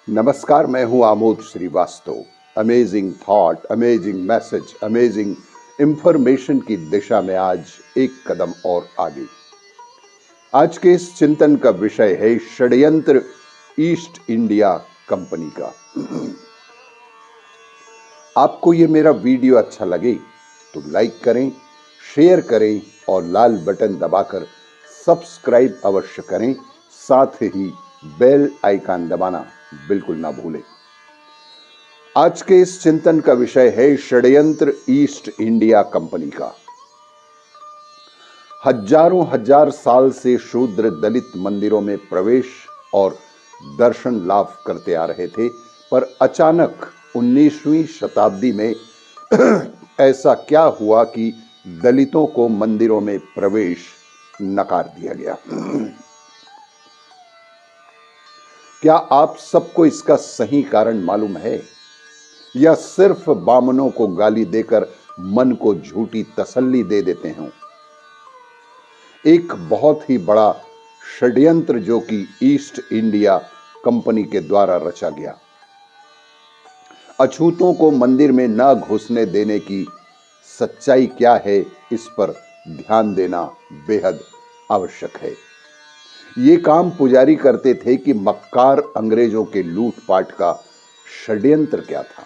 नमस्कार, मैं हूं Amod Shrivastava. Amazing thought, amazing message, amazing information की दिशा में आज एक कदम और आगे। आज के इस चिंतन का विषय है षड्यंत्र ईस्ट इंडिया कंपनी का। आपको ये मेरा वीडियो अच्छा लगे तो लाइक करें, शेयर करें और लाल बटन दबाकर सब्सक्राइब अवश्य करें। साथ ही बेल आइकन दबाना बिल्कुल ना भूलें। आज के इस चिंतन का विषय है षड्यंत्र ईस्ट इंडिया कंपनी का। हजारों हजार साल से शूद्र दलित मंदिरों में प्रवेश और दर्शन लाभ करते आ रहे थे, पर अचानक 19वीं शताब्दी में ऐसा क्या हुआ कि दलितों को मंदिरों में प्रवेश नकार दिया गया। क्या आप सबको इसका सही कारण मालूम है, या सिर्फ बामनों को गाली देकर मन को झूठी तसल्ली दे देते हैं? एक बहुत ही बड़ा षड्यंत्र जो कि ईस्ट इंडिया कंपनी के द्वारा रचा गया। अछूतों को मंदिर में न घुसने देने की सच्चाई क्या है, इस पर ध्यान देना बेहद आवश्यक है। ये काम पुजारी करते थे कि मक्कार अंग्रेजों के लूटपाट का षड्यंत्र क्या था।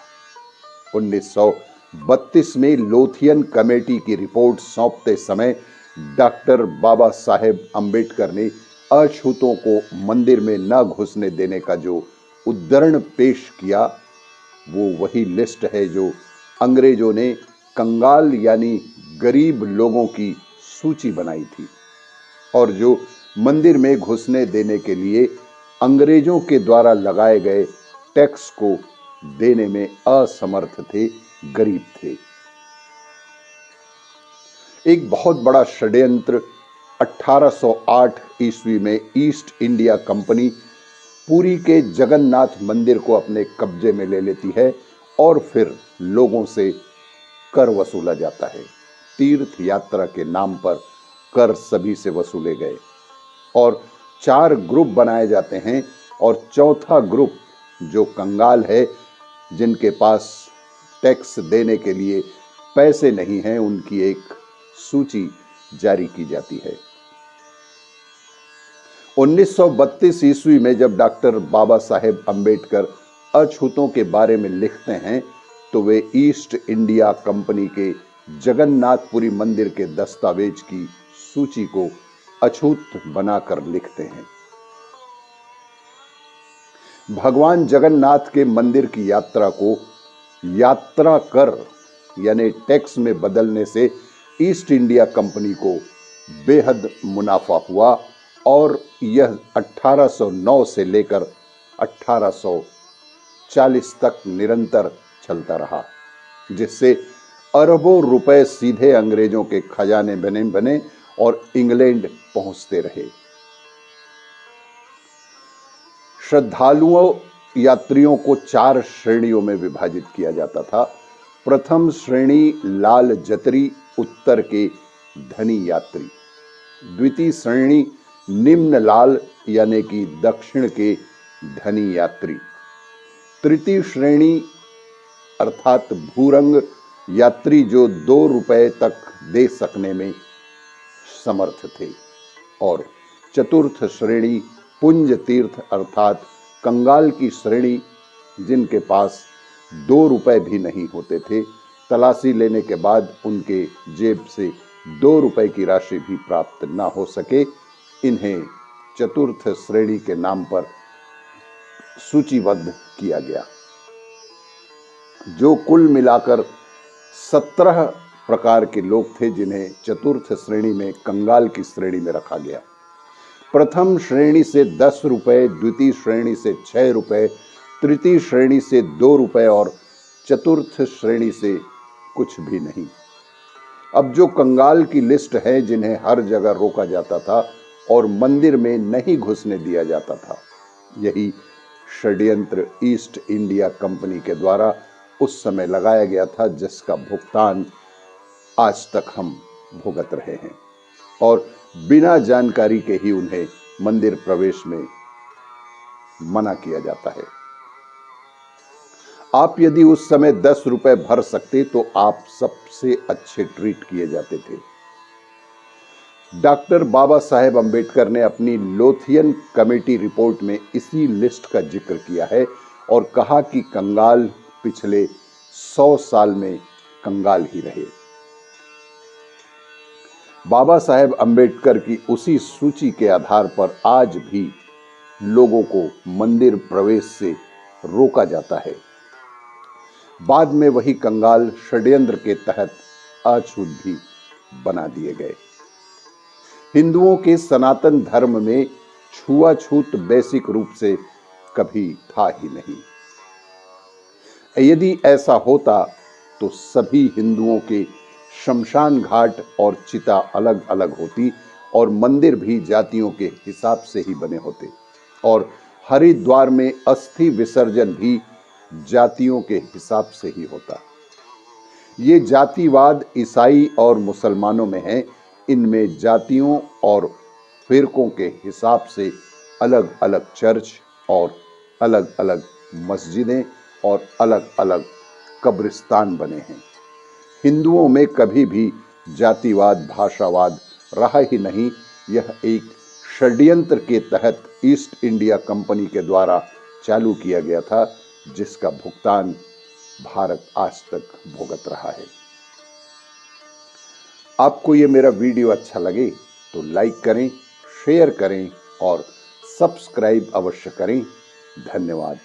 1932 में लोथियन कमेटी की रिपोर्ट सौंपते समय डॉक्टर बाबा साहेब अंबेडकर ने अछूतों को मंदिर में न घुसने देने का जो उद्धरण पेश किया, वो वही लिस्ट है जो अंग्रेजों ने कंगाल यानी गरीब लोगों की सूची बनाई थी और जो मंदिर में घुसने देने के लिए अंग्रेजों के द्वारा लगाए गए टैक्स को देने में असमर्थ थे, गरीब थे। एक बहुत बड़ा षड्यंत्र 1808 ईस्वी में ईस्ट इंडिया कंपनी पुरी के जगन्नाथ मंदिर को अपने कब्जे में ले लेती है और फिर लोगों से कर वसूला जाता है। तीर्थ यात्रा के नाम पर कर सभी से वसूले गए और 4 ग्रुप बनाए जाते हैं और चौथा ग्रुप जो कंगाल है, जिनके पास टैक्स देने के लिए पैसे नहीं हैं, उनकी एक सूची जारी की जाती है। 1932 ईस्वी में जब डॉक्टर बाबा साहेब अंबेडकर अछूतों के बारे में लिखते हैं तो वे ईस्ट इंडिया कंपनी के जगन्नाथपुरी मंदिर के दस्तावेज की सूची को अछूत बनाकर लिखते हैं। भगवान जगन्नाथ के मंदिर की यात्रा को यात्रा कर यानी टैक्स में बदलने से ईस्ट इंडिया कंपनी को बेहद मुनाफा हुआ और यह 1809 से लेकर 1840 तक निरंतर चलता रहा, जिससे अरबों रुपए सीधे अंग्रेजों के खजाने बने और इंग्लैंड पहुंचते रहे। श्रद्धालुओं यात्रियों को 4 श्रेणियों में विभाजित किया जाता था। प्रथम श्रेणी लाल जतरी उत्तर के धनी यात्री, द्वितीय श्रेणी निम्न लाल यानी कि दक्षिण के धनी यात्री, तृतीय श्रेणी अर्थात भूरंग यात्री जो 2 रुपए तक दे सकने में समर्थ थे, और चतुर्थ श्रेणी पुंज तीर्थ अर्थात कंगाल की श्रेणी, जिनके पास 2 रुपए भी नहीं होते थे। तलाशी लेने के बाद उनके जेब से 2 रुपए की राशि भी प्राप्त ना हो सके। इन्हें चतुर्थ श्रेणी के नाम पर सूचीबद्ध किया गया, जो कुल मिलाकर 17 प्रकार के लोग थे, जिन्हें चतुर्थ श्रेणी में कंगाल की श्रेणी में रखा गया। प्रथम श्रेणी से 10 रुपए, द्वितीय श्रेणी से 6 रुपए, तृतीय श्रेणी से 2 रुपए और चतुर्थ श्रेणी से कुछ भी नहीं। अब जो कंगाल की लिस्ट है, जिन्हें हर जगह रोका जाता था और मंदिर में नहीं घुसने दिया जाता था, यही षड्यंत्र ईस्ट इंडिया कंपनी के द्वारा उस समय लगाया गया था, जिसका भुगतान आज तक हम भुगत रहे हैं और बिना जानकारी के ही उन्हें मंदिर प्रवेश में मना किया जाता है। आप यदि उस समय 10 रुपए भर सकते तो आप सबसे अच्छे ट्रीट किए जाते थे। डॉक्टर बाबा साहेब अंबेडकर ने अपनी लोथियन कमेटी रिपोर्ट में इसी लिस्ट का जिक्र किया है और कहा कि कंगाल पिछले 100 साल में कंगाल ही रहे। बाबा साहेब अंबेडकर की उसी सूची के आधार पर आज भी लोगों को मंदिर प्रवेश से रोका जाता है। बाद में वही कंगाल षड्यंत्र के तहत अछूत भी बना दिए गए। हिंदुओं के सनातन धर्म में छुआछूत बेसिक रूप से कभी था ही नहीं। यदि ऐसा होता तो सभी हिंदुओं के शमशान घाट और चिता अलग अलग होती और मंदिर भी जातियों के हिसाब से ही बने होते और हरिद्वार में अस्थि विसर्जन भी जातियों के हिसाब से ही होता। ये जातिवाद ईसाई और मुसलमानों में है। इनमें जातियों और फिरकों के हिसाब से अलग अलग चर्च और अलग अलग मस्जिदें और अलग अलग कब्रिस्तान बने हैं। हिंदुओं में कभी भी जातिवाद भाषावाद रहा ही नहीं। यह एक षड्यंत्र के तहत ईस्ट इंडिया कंपनी के द्वारा चालू किया गया था, जिसका भुगतान भारत आज तक भुगत रहा है। आपको ये मेरा वीडियो अच्छा लगे तो लाइक करें, शेयर करें और सब्सक्राइब अवश्य करें। धन्यवाद।